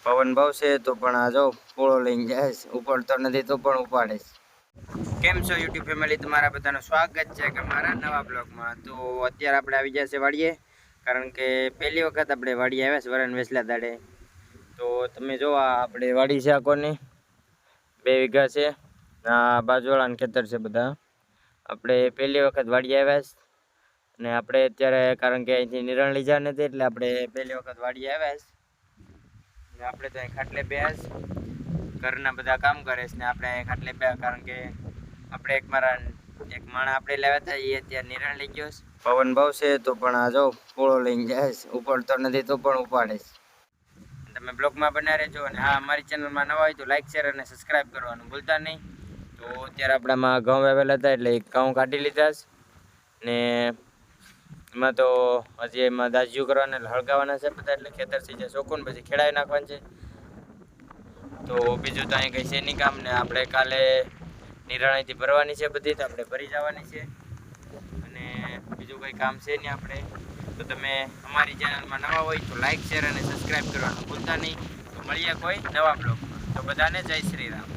પવન ભાવશે તો પણ આ જો પોળો લઈને જાય છે, ઉપાડતો નથી તો પણ ઉપાડે છે. કેમ છો યુટ્યુબ ફેમિલી, તમારા બધાનું સ્વાગત છે કે મારા નવા બ્લોગમાં. તો અત્યારે આપણે આવી ગયા છે વાડીએ, કારણ કે પહેલી વખત આપણે વાડીએ આવ્યા છે વરણ વેસલા દાડે. તો તમે જો આપણે વાડી છે આખોની 2 વીઘા છે, આ બાજુવાળાના ખેતર છે બધા. આપણે પહેલી વખત વાડીએ આવ્યા છે અને આપણે અત્યારે કારણ કે અહીંથી નિરણ લીધા નથી એટલે આપણે પહેલી વખત વાડીએ આવ્યા છે. આપણે તો અહીં ખાટલે બેસ ઘરના બધા કામ કરે છે ને આપણે અહીં ખાટલે બે, કારણ કે આપણે એક માણા આપણે લાવ્યા હતા, એ અત્યારે નિરણ લઈ ગયો છે. પવન ભાવશે તો પણ આ જો પોળો લઈને જાય છે, ઉપાડતો નથી તો પણ ઉપાડે છે. તમે બ્લોગમાં બના રહેજો અને હા, અમારી ચેનલમાં નવા હોય તો લાઈક શેર અને સબસ્ક્રાઈબ કરવાનું ભૂલતા નહીં. તો અત્યારે આપણામાં ઘઉં વાવેલા હતા એટલે ઘઉં કાઢી લીધા છે ને એમાં તો હજી એમાં દાજ્યું કરવાના એટલે હળગાવાના છે બધા, એટલે ખેતર થઈ જાય ચોખ્ખું ને પછી ખેડાવી નાખવાનું છે. તો બીજું તો અહીં કંઈ છે નહીં કામ, ને આપણે કાલે નિરાણાઈથી ભરવાની છે બધી, તો આપણે ભરી જવાની છે અને બીજું કંઈ કામ છે નહીં આપણે. તો તમે અમારી ચેનલમાં નવા હોય તો લાઈક શેર અને સબસ્ક્રાઈબ કરવાનું ભૂલતા નહીં. તો મળીએ કોઈ નવા બ્લોગમાં. તો બધાને જય શ્રી રામ.